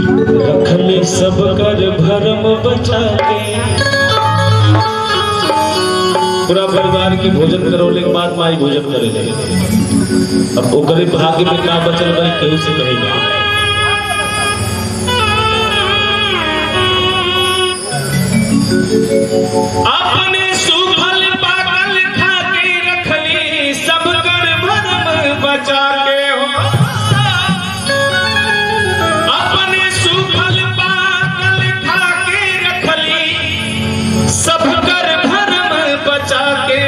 रखली सब कर भरम बचा के। पूरा परिवार की भोजन करोले के बाद माई भोजन करे लगे। अब ओकरे भाग्य में का बचल भाई केहू से कहेगा। अपने सूफल पागल खा के रखली सब कर भरम बचा के हो। अपने सूफल पागल खा के रखली सब कर भरम बचा के।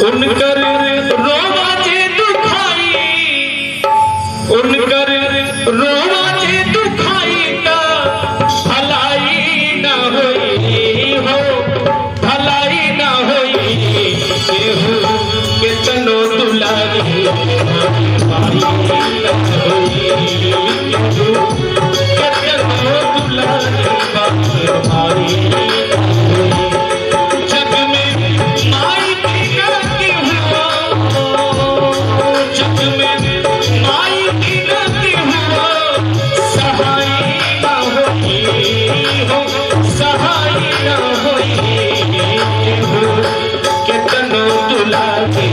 उनकर रोवा जे दुखाई, उनकर रोवा जे दुखाई का भलाई न होई हो, भलाई न होई। केहू के तनो दुलारी भाई न होई, केहू के तनो दुलारी भाई न होई। जग में माई बिना केहू, जग में माई बिना केहू सहाय न होई हो, सहाय न होई। केहू के तनो दुलारी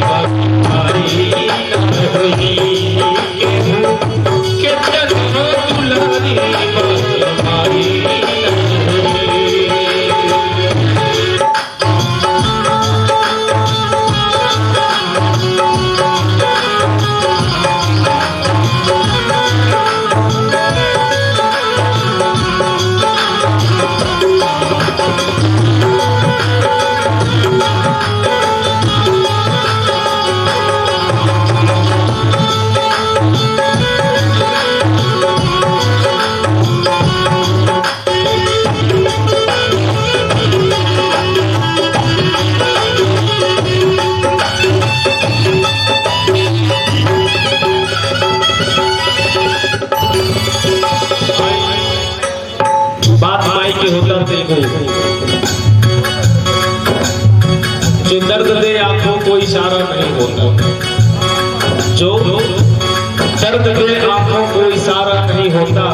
भाई न होई, केहू के तनो दुलारी भाई न होई। बात माई के होता देखो, जो दर्द दे आंखों को इशारा नहीं होता, जो दर्द दे आंखों को इशारा नहीं होता,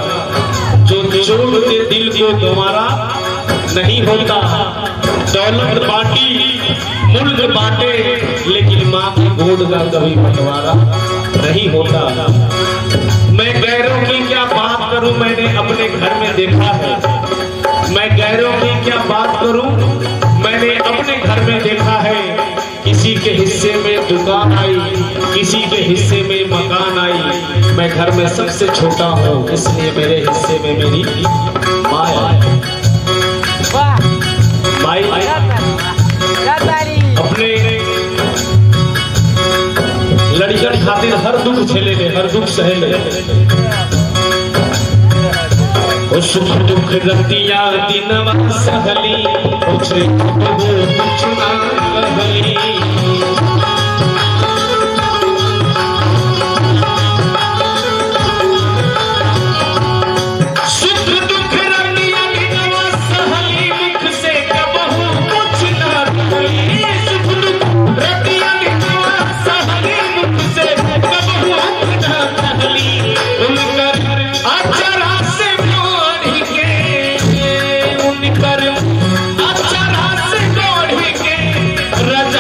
जो चोट दे दिल को गंवारा नहीं होता। दौलत बांटी मुल्क बांटे लेकिन माँ की गोद का कभी बंटवारा नहीं होता। मैं गैरों की क्या बात करूं, मैंने अपने घर में देखा है। मैं गैरों की क्या बात करूं, मैंने अपने घर में देखा है। किसी के हिस्से में दुकान आई, किसी के हिस्से में मकान आई। मैं घर में सबसे छोटा हूं, इसलिए मेरे हिस्से में मेरी माँ आई। माई अपने लड़कियन खातिर हर दुख झेले ले, हर दुख सहे ले। सुख दुख रतिया दिनवा सहली, कुछ ना कहली। सुख दुख रतिया दिनवा सहली, मुख से कबहू कुछ ना कहली। सुख दुख रतिया दिनवा सहली, मुख से कबहू कुछ ना कहली। उनकर अचरा से कर अच्छा से दौड़ के रजा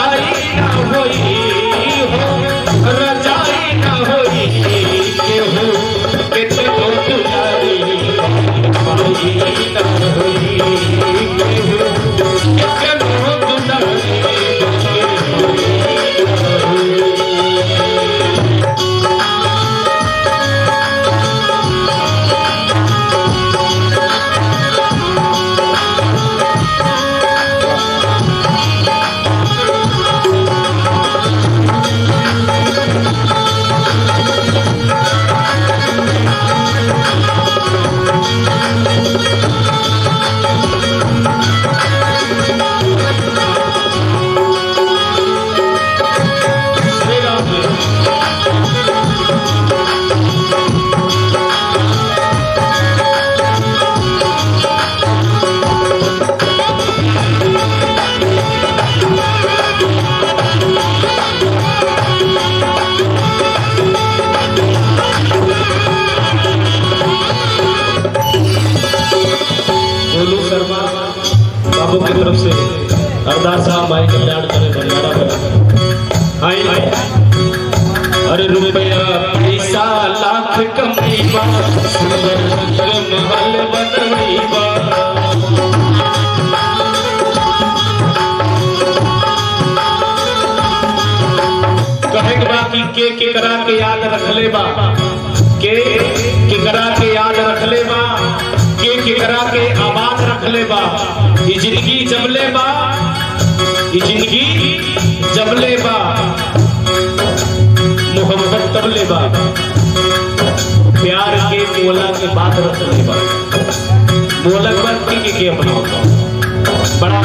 रुपया पैसा लाख कमैबा सुंदर महल बनैबा। कहे के बा कि के करा के याद रख ले बा, के करा के याद रख ले बा, के करा के आबाद रख ले बा। ये जिंदगी जब ले बा, ये जिंदगी जब ले बा, मोहब्बत तब ले बा, प्यार के मोला के बात रख ले बा। मोलक बात के अपना बड़ा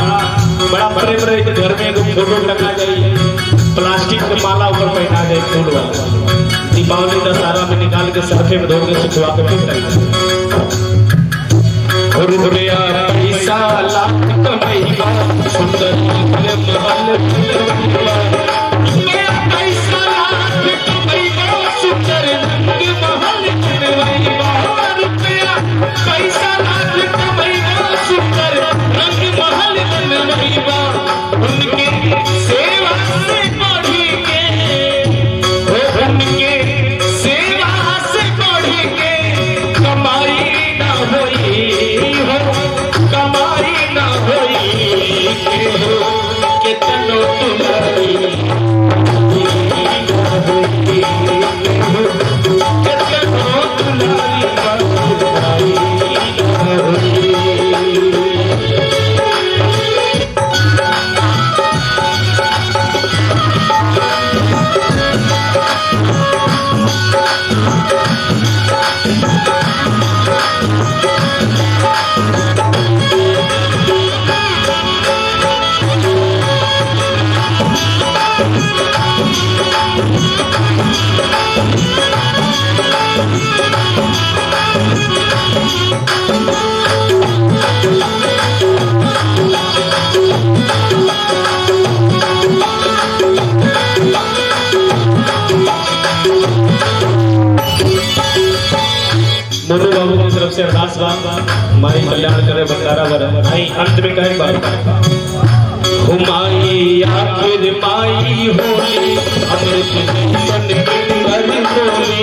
बड़ा बड़े बड़े घर में एगो फोटो लगा जाए, प्लास्टिक के माला ऊपर पहना जाए फूल वाला, दीपावली दशहरा में निकाल के सरफे में धो के सुखवा के फेंक रुपया पैसा लाख कमैबा सुंदर महल बनैबा। पैसा लाख कमैबा सुंदर महल बनैबा। रुपया पैसा लाख कमैबा सुंदर महल बनैबा। उनके सेवा से बढ़ी के, उनके सेवा से बढ़ी के कमाई ना होई, कमाई ना होई के तनो तुम्हारी मोनू बाबू की तरफ से अरदास बा, हमारी कल्याण करे बंदारा बर। भाई अंत में कहे बात हुमाई आखिर माई होली अमृत जैसन की होली।